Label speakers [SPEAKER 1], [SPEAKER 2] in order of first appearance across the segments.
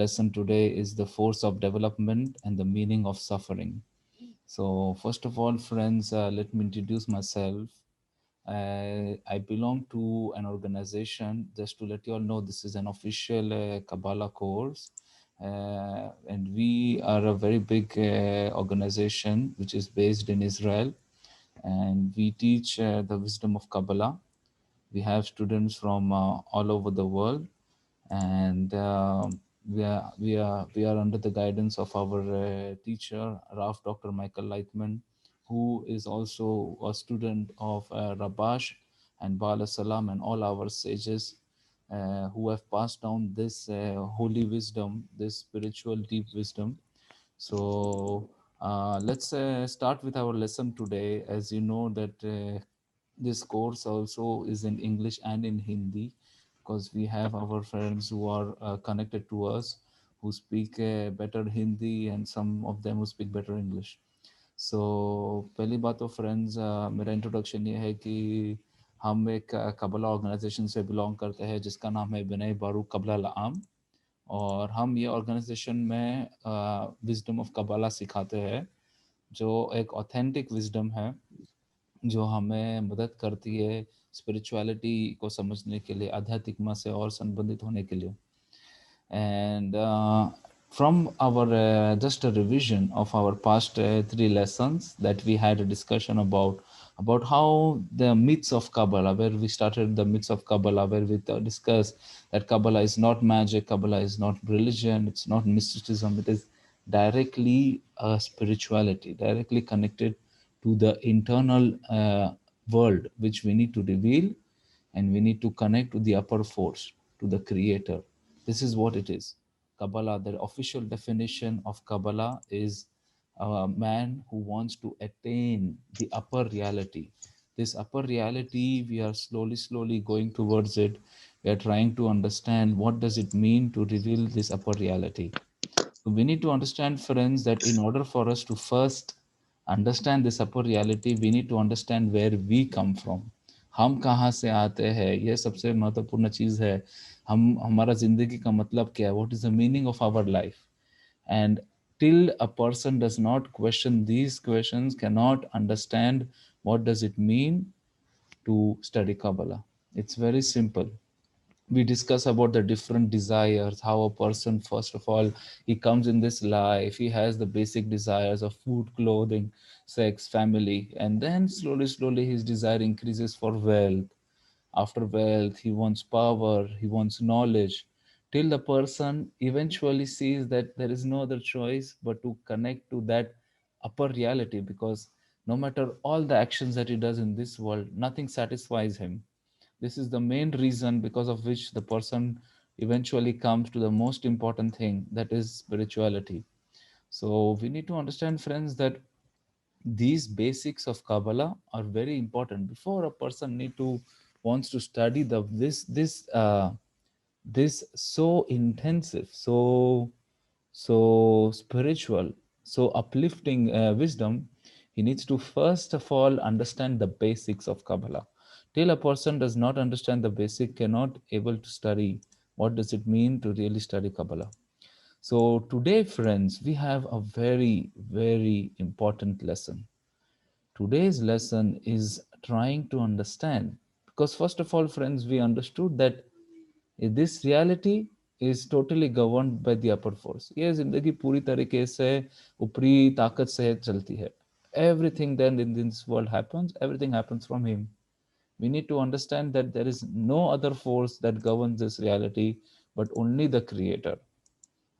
[SPEAKER 1] Lesson today is the force of development and the meaning of suffering. So first of all, friends, let me introduce myself. I belong to an organization. Just to let you all know, this is an official Kabbalah course, and we are a very big organization which is based in Israel, and we teach the wisdom of Kabbalah. We have students from all over the world, and we are under the guidance of our teacher Raf Dr. Michael Lightman, who is also a student of Rabash and Bala Salam and all our sages who have passed down this holy wisdom, this spiritual deep wisdom. So let's start with our lesson today. As you know that this course also is in English and in Hindi, because we have our friends who are connected to us who speak better Hindi and some of them who speak better English. So पहली बात तो friends मेरा introduction ये है कि हम एक कबला organisation से बिलोंग करते हैं जिसका नाम है बिनय बारू कबला आम, और हम ये ऑर्गेनाइजेशन में विजडम ऑफ कबला सिखाते हैं, जो एक ऑथेंटिक विजडम है जो हमें मदद करती है स्पिरिचुअलिटी को समझने के लिए, आध्यात्मिकता से और संबंधित होने के लिए. And from our just a revision of our past 3 lessons that we had a discussion about how the myths of Kabbalah, where we started the myths of Kabbalah, where we discussed that Kabbalah is not magic, Kabbalah is not religion, it's not mysticism, it is directly a spirituality, directly connected to the internal world which we need to reveal, and we need to connect to the upper force, to the creator. This is what it is. Kabbalah, the official definition of Kabbalah is a man who wants to attain the upper reality. This upper reality, we are slowly going towards it. We are trying to understand what does it mean to reveal this upper reality. So we need to understand, friends, that in order for us to first understand this upper reality, we need to understand where we come from. हम कहाँ से आते हैं, यह सबसे महत्वपूर्ण चीज़ है. हम हमारा जिंदगी का मतलब क्या है, what is the meaning of our life. And till a person does not question these questions, cannot understand what does it mean to study Kabbalah. It's very simple. We discuss about the different desires, how a person, first of all, he comes in this life, he has the basic desires of food, clothing, sex, family, and then slowly his desire increases for wealth. After wealth, he wants power, he wants knowledge, till the person eventually sees that there is no other choice but to connect to that upper reality, because no matter all the actions that he does in this world, nothing satisfies him. This is the main reason because of which the person eventually comes to the most important thing, that is spirituality. So we need to understand, friends, that these basics of Kabbalah are very important before a person need to wants to study the this so intensive, so spiritual, so uplifting wisdom. He needs to first of all understand the basics of Kabbalah. Till a person does not understand the basic, cannot able to study what does it mean to really study Kabbalah. So today, friends, we have a very important lesson. Today's lesson is trying to understand, Because first of all, friends, we understood that this reality is totally governed by the upper force. ये जिंदगी पूरी तरीके से ऊपरी ताकत से चलती है. Everything then in this world happens, everything happens from him. We need to understand that there is no other force that governs this reality but only the creator.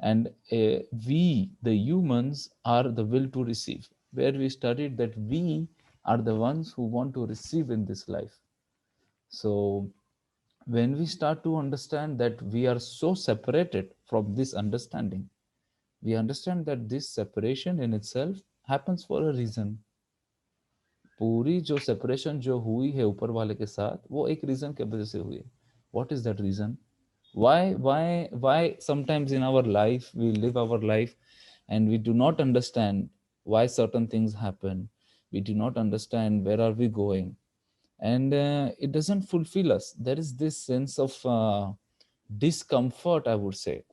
[SPEAKER 1] And we, the humans, are the will to receive, where we studied that we are the ones who want to receive in this life. So when we start to understand that we are so separated from this understanding, we understand that this separation in itself happens for a reason. पूरी जो separation जो हुई है ऊपर वाले के साथ, वो एक रीजन के वजह से हुई है. What is that reason? Why sometimes in our life we live our life and we do not understand why certain things happen. We do not understand where are we going, and it doesn't fulfill us. There is this sense of discomfort, I would say.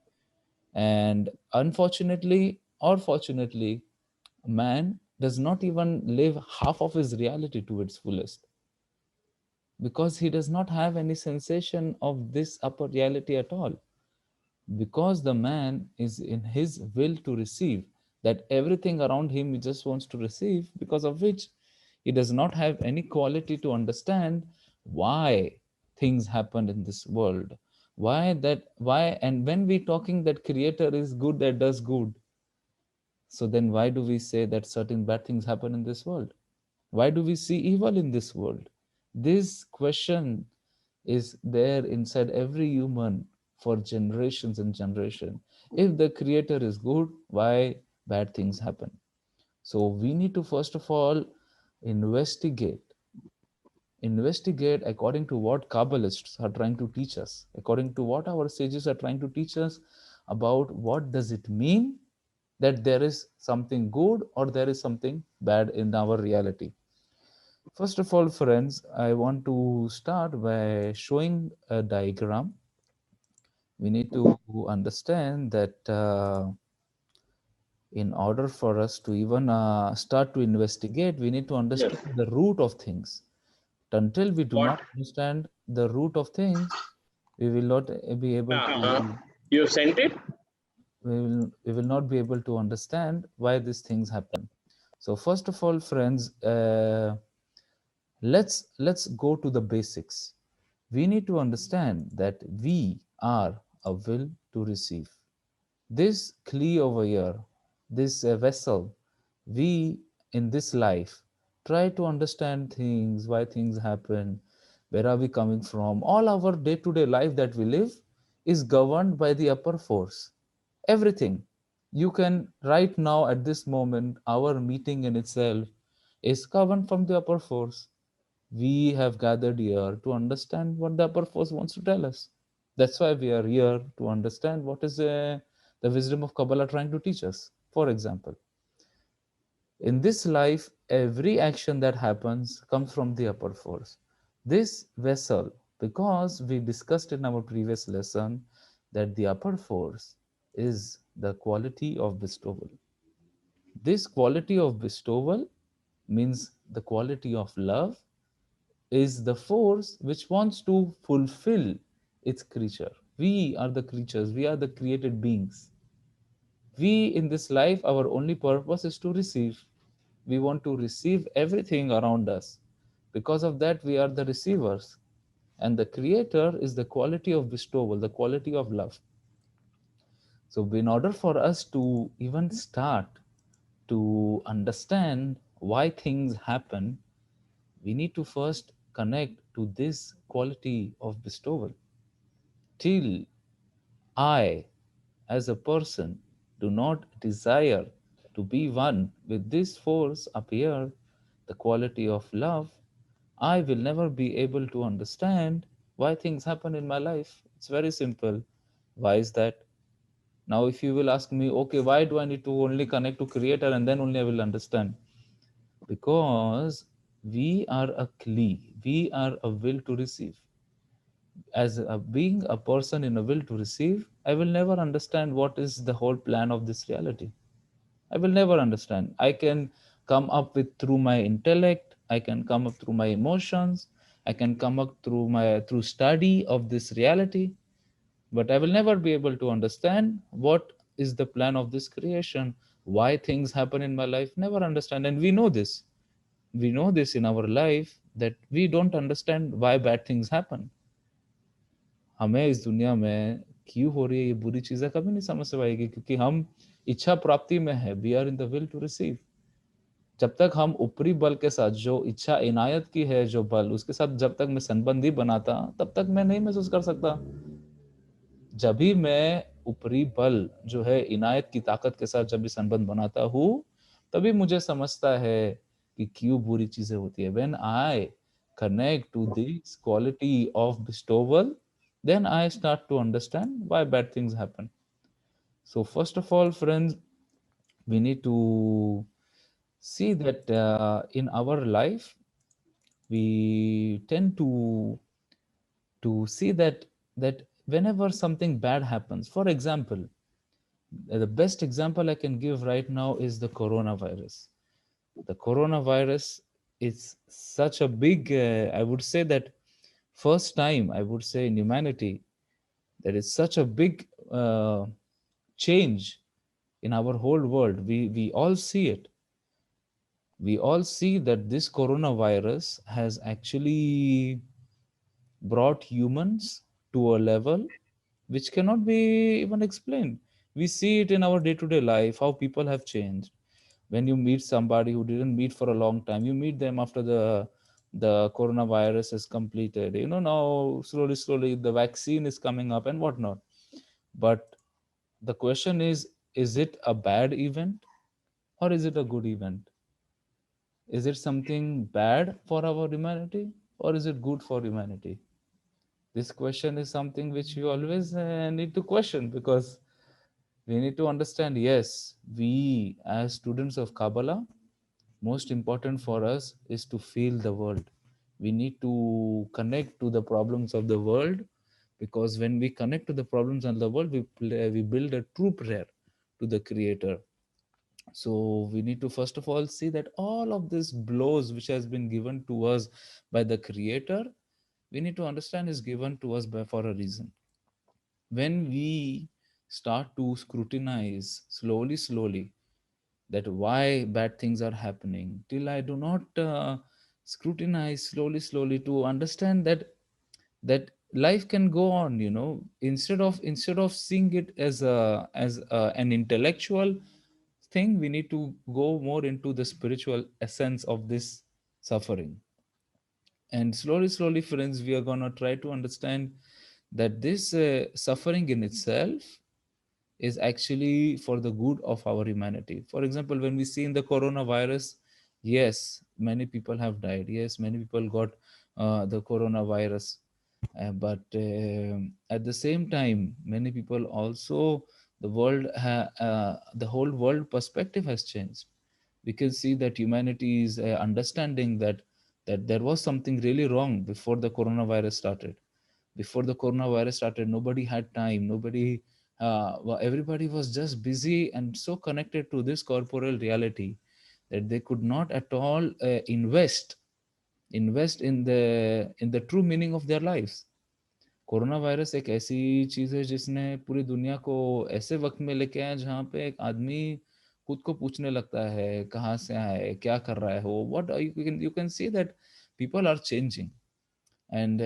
[SPEAKER 1] And unfortunately or fortunately, man does not even live half of his reality to its fullest, because he does not have any sensation of this upper reality at all, because the man is in his will to receive, that everything around him he just wants to receive, because of which he does not have any quality to understand why things happen in this world, why. And when we talking that creator is good, that does good, so then why do we say that certain bad things happen in this world? Why do we see evil in this world? This question is there inside every human for generations and generation. If the creator is good, why bad things happen? So we need to first of all investigate investigate according to what Kabbalists are trying to teach us, according to what our sages are trying to teach us, about what does it mean that there is something good or there is something bad in our reality. First of all, friends, I want to start by showing a diagram. We need to understand that in order for us to even start to investigate, we need to
[SPEAKER 2] Yes.
[SPEAKER 1] understand the root of things. Until we do
[SPEAKER 2] What?
[SPEAKER 1] not understand the root of things, we will not be able
[SPEAKER 2] Uh-huh.
[SPEAKER 1] to
[SPEAKER 2] You sent it?
[SPEAKER 1] we will not be able to understand why these things happen. So first of all, friends, let's go to the basics. We need to understand that we are a will to receive. This kli over here, this vessel, we in this life try to understand things, why things happen, where are we coming from. All our day to day life that we live is governed by the upper force. Everything. You can, right now at this moment, our meeting in itself is governed from the upper force. We have gathered here to understand what the upper force wants to tell us. That's why we are here to understand what is the wisdom of Kabbalah trying to teach us. For example, in this life, every action that happens comes from the upper force. This vessel, because we discussed in our previous lesson that the upper force is the quality of bestowal. This quality of bestowal means the quality of love is the force which wants to fulfill its creature. We are the creatures, we are the created beings. We in this life, our only purpose is to receive. We want to receive everything around us. Because of that, we are the receivers. And the creator is the quality of bestowal, the quality of love. So, in order for us to even start to understand why things happen, we need to first connect to this quality of bestowal. Till I, as a person, do not desire to be one with this force up here, the quality of love, I will never be able to understand why things happen in my life. It's very simple. Why is that? Now, if you will ask me, okay, why do I need to only connect to Creator and then only I will understand? Because we are a kli, we are a will to receive. As a, being a person in a will to receive, I will never understand what is the whole plan of this reality. I will never understand. I can come up with through my intellect, I can come up through my emotions, I can come up through study of this reality, but I will never be able to understand what is the plan of this creation, why things happen in my life. Never understand. And we know this. We know this in our life that we don't understand why bad things happen. हमें इस दुनिया में क्यों हो रही है ये बुरी चीजें कभी नहीं समझ से पाएगी, क्योंकि हम इच्छा प्राप्ति में है, we are in the will to receive. जब तक हम ऊपरी बल के साथ, जो इच्छा इनायत की है जो बल, उसके साथ जब तक मैं संबंधी बनाता, तब तक मैं नहीं महसूस कर सकता। जब भी मैं ऊपरी बल जो है इनायत की ताकत के साथ जब भी संबंध बनाता हूँ, तभी मुझे समझता है कि क्यों बुरी चीजें होती है। When I connect to this quality of bestowal, then I start to understand why bad things happen. So first of all, friends, we need to see that in our life we tend to see that whenever something bad happens, for example, the best example I can give right now is the coronavirus. The coronavirus is such a big, I would say that first time, I would say in humanity, there is such a big change in our whole world. We all see it. We all see that this coronavirus has actually brought humans to a level which cannot be even explained. We see it in our day to day life, how people have changed. When you meet somebody who didn't meet for a long time, you meet them after the coronavirus is completed. You know, now slowly the vaccine is coming up and whatnot. But the question is it a bad event or is it a good event? Is it something bad for our humanity or is it good for humanity? This question is something which you always need to question, because we need to understand, yes, we as students of Kabbalah, most important for us is to feel the world. We need to connect to the problems of the world, because when we connect to the problems of the world, we build a true prayer to the Creator. So we need to first of all see that all of this blows which has been given to us by the Creator, we need to understand is given to us for a reason. When we start to scrutinize slowly that why bad things are happening, till I do not scrutinize slowly to understand that life can go on, instead of seeing it as an intellectual thing, we need to go more into the spiritual essence of this suffering. And slowly friends, we are going to try to understand that this suffering in itself is actually for the good of our humanity. For example, when we see in the coronavirus, yes, many people have died. Yes, many people got the coronavirus. But at the same time, many people also, the whole world perspective has changed. We can see that humanity is understanding that there was something really wrong before the coronavirus started. Before the coronavirus started, nobody had time. Everybody was just busy and so connected to this corporeal reality that they could not at all invest in the true meaning of their lives. Corona virus एक ऐसी चीज है जिसने पूरी दुनिया को ऐसे वक्त में लेके आया जहाँ पे एक आदमी खुद को पूछने लगता है कहाँ से आए, क्या कर रहा है वो, what you can see that people are changing. And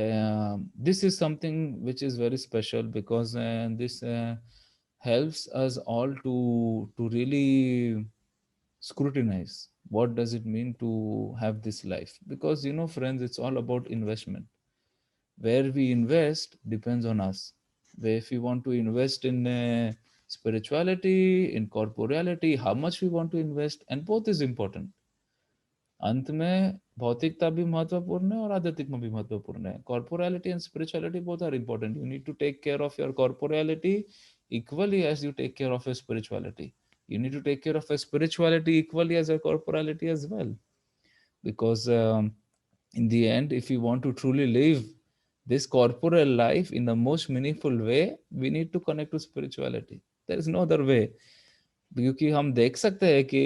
[SPEAKER 1] this is something which is very special, because this helps us all to really scrutinize what does it mean to have this life. Because friends, it's all about investment. Where we invest depends on us. Where if we want to invest in spirituality, in corporeality, how much we want to invest, and both is important. अंत में भौतिकता भी महत्वपूर्ण है और आध्यात्मिक भी महत्वपूर्ण है. Corporality and spirituality both are important. You need to take care of your corporality equally as you take care of your spirituality. You need to take care of your spirituality equally as your corporality as well. Because in the end, if you want to truly live this corporeal life in the most meaningful way, we need to connect to spirituality. There is no other way. क्योंकि हम देख सकते हैं कि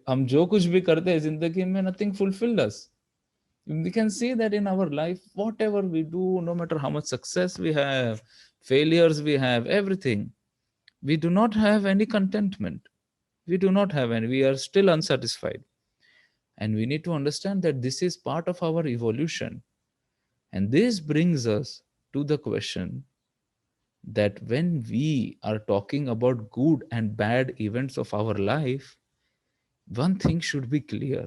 [SPEAKER 1] हम जो कुछ भी करते हैं जिंदगी में, nothing fulfilled us. We can see that in our life, whatever we do, no matter how much success we have, failures we have, everything, we do not have any contentment. We do not have any. We are still unsatisfied. And we need to understand that this is part of our evolution. And this brings us to the question that when we are talking about good and bad events of our life, one thing should be clear.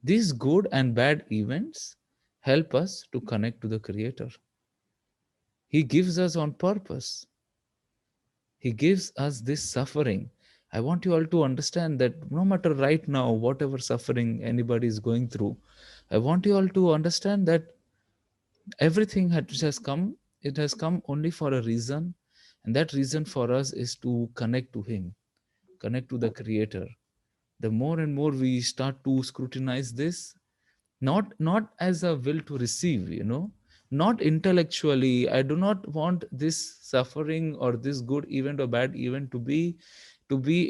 [SPEAKER 1] These good and bad events help us to connect to the Creator. He gives us on purpose. He gives us this suffering. I want you all to understand that no matter right now, whatever suffering anybody is going through, I want you all to understand that everything which has come, it has come only for a reason. And that reason for us is to connect to Him, connect to the Creator. The more and more we start to scrutinize this, not as a will to receive, not intellectually. I do not want this suffering or this good event or bad event to be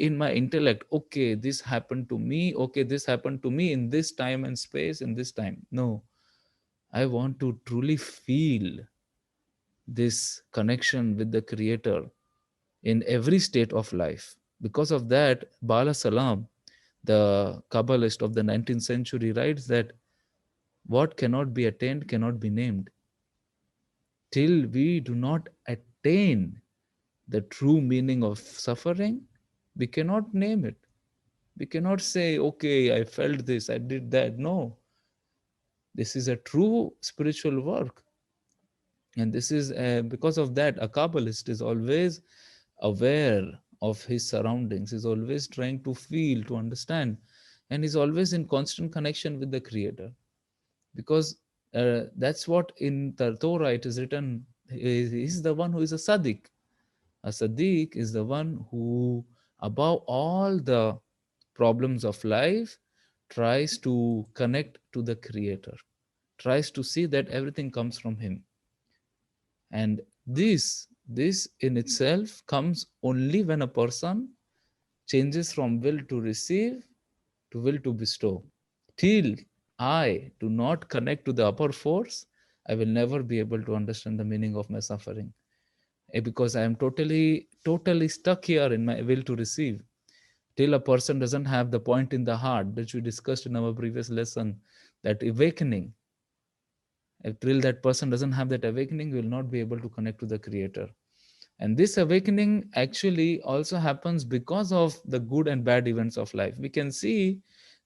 [SPEAKER 1] in my intellect. Okay, this happened to me. Okay, this happened to me in this time and space, in this time. No, I want to truly feel this connection with the Creator in every state of life. Because of that, Bala Salam, the Kabbalist of the 19th century, writes that what cannot be attained cannot be named. Till we do not attain the true meaning of suffering, we cannot name it. We cannot say, okay, I felt this, I did that. No, this is a true spiritual work. And this is because of that, a Kabbalist is always aware of his surroundings, is always trying to feel, to understand, and is always in constant connection with the Creator. Because that's what in the Torah it is written. He's the one who is a Sadiq. A Sadiq is the one who, above all the problems of life, tries to connect to the Creator, tries to see that everything comes from Him. And this in itself comes only when a person changes from will to receive to will to bestow. Till I do not connect to the upper force, I will never be able to understand the meaning of my suffering. Because I am totally stuck here in my will to receive. Till a person doesn't have the point in the heart, which we discussed in our previous lesson, that awakening. Till that person doesn't have that awakening, will not be able to connect to the Creator. And this awakening actually also happens because of the good and bad events of life. We can see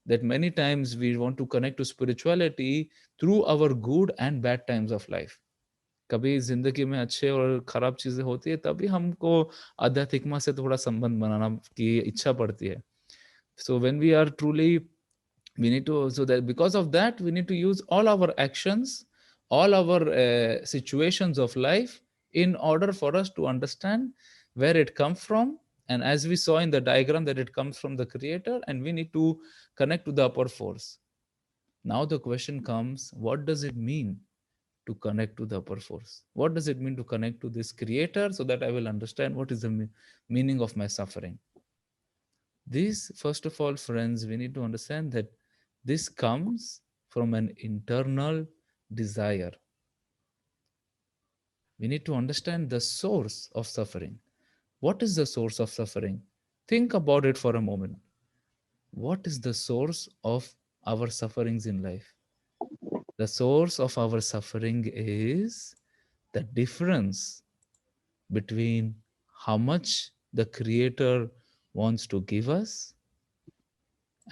[SPEAKER 1] that many times we want to connect to spirituality through our good and bad times of life. कभी जिंदगी में अच्छे और खराब चीजें होती है, तभी हमको आध्यात्मिकता से थोड़ा संबंध बनाना की इच्छा पड़ती है. So when we are truly, we need to, so that because of that, we need to use all our actions, all our situations of life in order for us to understand where it comes from. And as we saw in the diagram, that it comes from the Creator, and we need to connect to the upper force. Now the question comes, what does it mean to connect to the upper force? What does it mean to connect to this Creator, so that I will understand what is the meaning of my suffering? This, first of all, friends, we need to understand that this comes from an internal desire. We need to understand the source of suffering. What is the source of suffering? Think about it for a moment. What is the source of our sufferings in life? The source of our suffering is the difference between how much the Creator wants to give us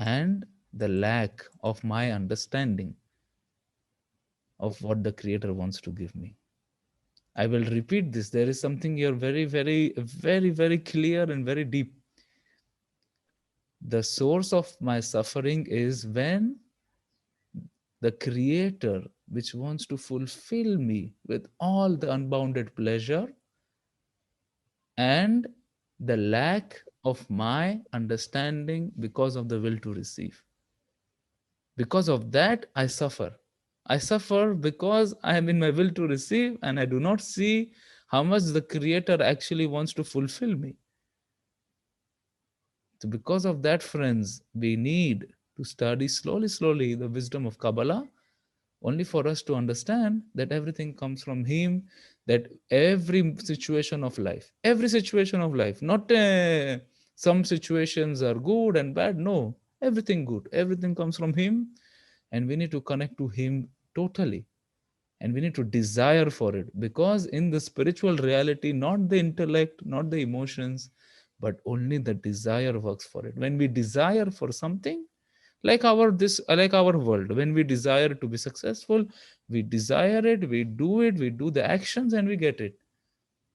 [SPEAKER 1] and the lack of my understanding of what the Creator wants to give me. I will repeat this. There is something here very clear and very deep. The source of my suffering is when the Creator, which wants to fulfill me with all the unbounded pleasure, and the lack of my understanding because of the will to receive. Because of that, I suffer. I suffer because I am in my will to receive, and I do not see how much the Creator actually wants to fulfill me. So, because of that, friends, we need to study slowly, slowly the wisdom of Kabbalah, only for us to understand that everything comes from Him, that every situation of life, not some situations are good and bad, no, everything good, everything comes from Him, and we need to connect to Him totally, and we need to desire for it, because in the spiritual reality, not the intellect, not the emotions, but only the desire works for it. When we desire for something, like our world, when we desire to be successful, we desire it, we do the actions, and we get it.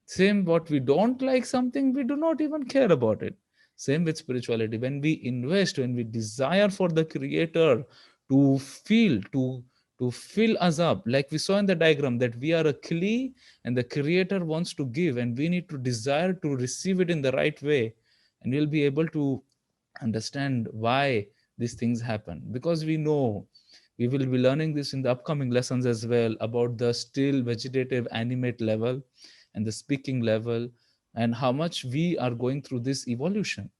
[SPEAKER 1] Same, what we don't like something, we do not even care about it. Same with spirituality. When we invest, when we desire for the Creator to feel, to fill us up, like we saw in the diagram, that we are a kli and the Creator wants to give, and we need to desire to receive it in the right way, and we'll be able to understand why these things happen. Because we know, we will be learning this in the upcoming lessons as well, about the still vegetative animate level and the speaking level, and how much we are going through this evolution,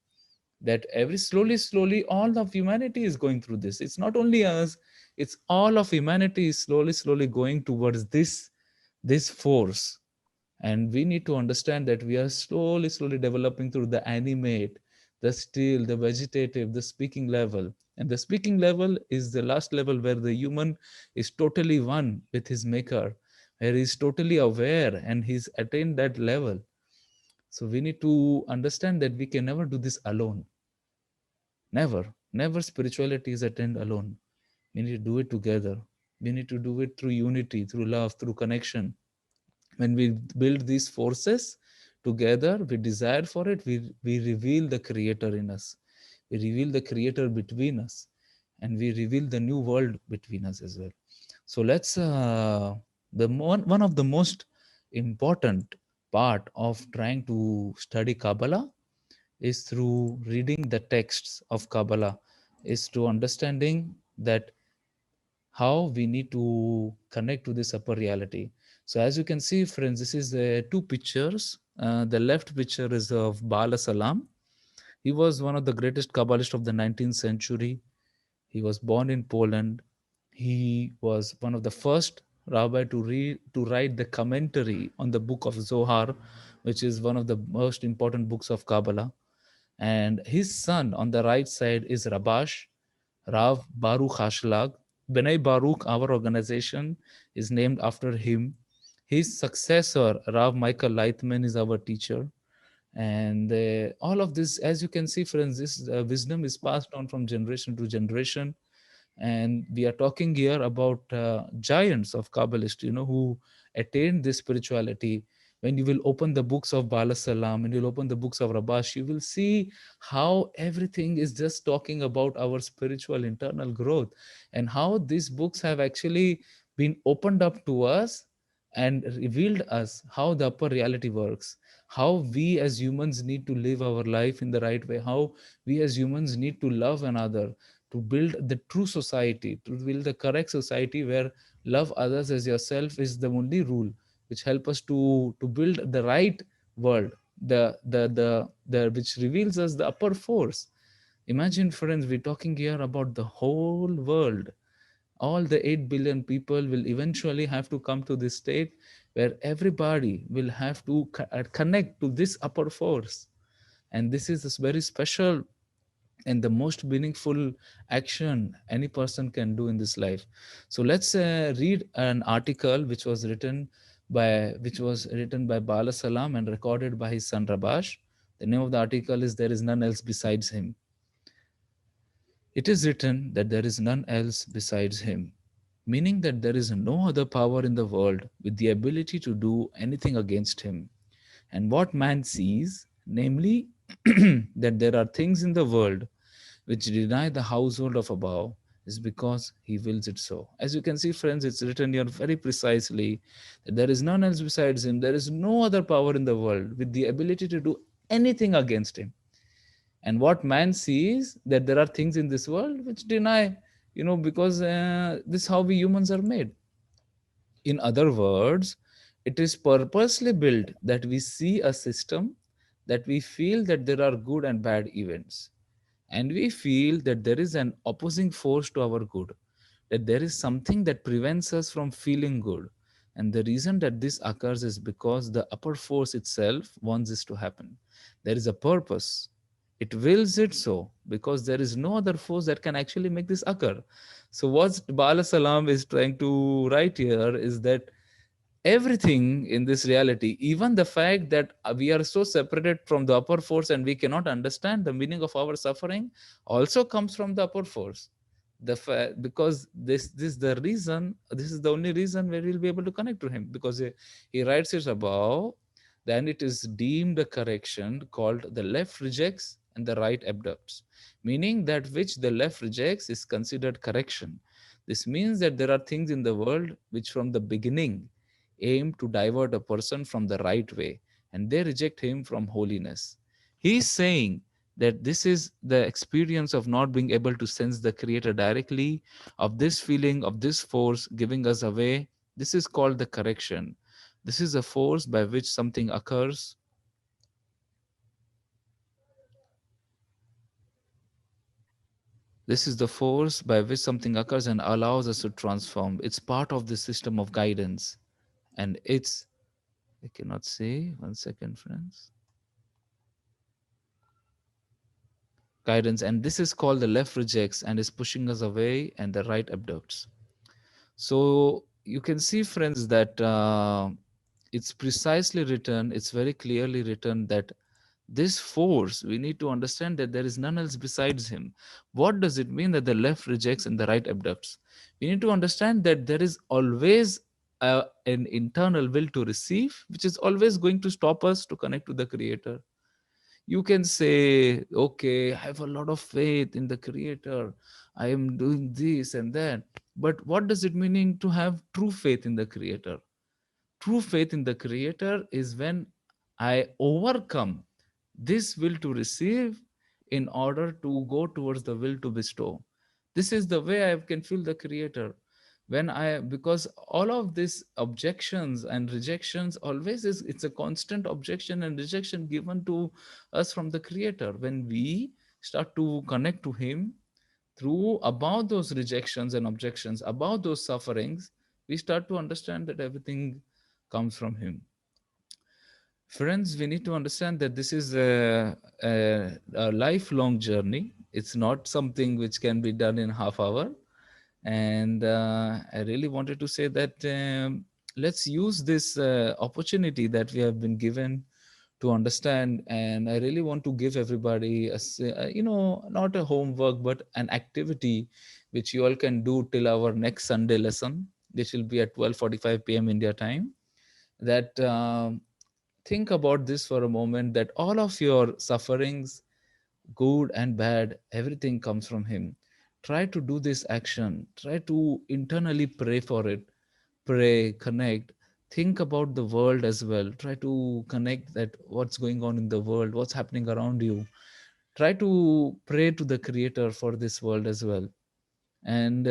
[SPEAKER 1] that every slowly, slowly all of humanity is going through this. It's not only us, it's all of humanity is slowly, slowly going towards this force. And we need to understand that we are slowly, slowly developing through the animate, the still, the vegetative, the speaking level. And the speaking level is the last level, where the human is totally one with his maker, where he's totally aware and he's attained that level. So we need to understand that we can never do this alone. Never, never spirituality is attained alone. We need to do it together. We need to do it through unity, through love, through connection. When we build these forces together, we desire for it, we reveal the Creator in us. We reveal the Creator between us, and we reveal the new world between us as well. So let's, one of the most important part of trying to study Kabbalah is through reading the texts of Kabbalah, is to understanding that how we need to connect to this upper reality. So as you can see, friends, this is the two pictures. The left picture is of Bala Salam. He was one of the greatest Kabbalists of the 19th century. He was born in Poland. He was one of the first rabbi to write the commentary on the book of Zohar, which is one of the most important books of Kabbalah. And his son on the right side is Rabash, Rav Baruch Hashlag. B'nai Baruch, our organization, is named after him. His successor, Rav Michael Leitman, is our teacher. And all of this, as you can see, friends, this wisdom is passed on from generation to generation. And we are talking here about giants of Kabbalist, who attained this spirituality. When you will open the books of Bala Salam and you'll open the books of Rabash, you will see how everything is just talking about our spiritual internal growth, and how these books have actually been opened up to us and revealed us how the upper reality works, how we as humans need to live our life in the right way, how we as humans need to love another, to build the true society, to build the correct society where love others as yourself is the only rule, which help us to build the right world, the which reveals us the upper force. Imagine, friends, we're talking here about the whole world. All the 8 billion people will eventually have to come to this state where everybody will have to connect to this upper force. And this is this very special and the most meaningful action any person can do in this life. So let's read an article which was written by Bala Salam and recorded by his son Rabash. The name of the article is "There is None Else Besides Him." It is written that there is none else besides him, meaning that there is no other power in the world with the ability to do anything against him. And what man sees, namely, that there are things in the world which deny the household of above, is because he wills it so. As you can see, friends, it's written here very precisely that there is none else besides him. There is no other power in the world with the ability to do anything against him. And what man sees, that there are things in this world which deny, because this is how we humans are made. In other words, it is purposely built that we see a system, that we feel that there are good and bad events, and we feel that there is an opposing force to our good, that there is something that prevents us from feeling good. And the reason that this occurs is because the upper force itself wants this to happen. There is a purpose. It wills it so because there is no other force that can actually make this occur. So, what Bala Salam is trying to write here is that everything in this reality, even the fact that we are so separated from the upper force and we cannot understand the meaning of our suffering, also comes from the upper force. Because this is the reason, this is the only reason where we'll be able to connect to him, because he writes it above. Then it is deemed a correction called the left rejects and the right abducts, meaning that which the left rejects is considered correction. This means that there are things in the world which from the beginning aim to divert a person from the right way, and they reject him from holiness. He is saying that this is the experience of not being able to sense the Creator directly, of this feeling, of this force giving us away. This is called the correction. This is a force by which something occurs. This is the force by which something occurs and allows us to transform. It's part of the system of guidance. And it's, I cannot say, one second, friends. Guidance, and this is called the left rejects and is pushing us away, and the right abducts. So you can see, friends, that it's precisely written, it's very clearly written that this force, we need to understand that there is none else besides him. What does it mean that the left rejects and the right abducts? We need to understand that there is always an internal will to receive, which is always going to stop us to connect to the Creator. You can say, okay, I have a lot of faith in the Creator, I am doing this and that. But what does it mean to have true faith in the Creator? True faith in the Creator is when I overcome this will to receive in order to go towards the will to bestow. This is the way I can feel the Creator. When I, because all of these objections and rejections always is, it's a constant objection and rejection given to us from the Creator. When we start to connect to Him through about those rejections and objections, about those sufferings, we start to understand that everything comes from Him. Friends, we need to understand that this is a lifelong journey. It's not something which can be done in half hour. And I really wanted to say that let's use this opportunity that we have been given to understand. And I really want to give everybody not a homework but an activity which you all can do till our next Sunday lesson. This will be at 12:45 p.m. India time. That think about this for a moment, that all of your sufferings, good and bad, everything comes from Him. Try to do this action, try to internally pray for it. Pray, connect, think about the world as well. Try to connect that what's going on in the world, what's happening around you. Try to pray to the Creator for this world as well. And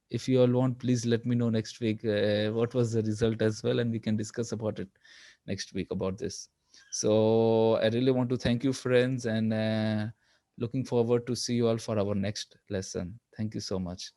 [SPEAKER 1] if you all want, please let me know next week what was the result as well, and we can discuss about it next week about this. So I really want to thank you, friends, and looking forward to see you all for our next lesson. Thank you so much.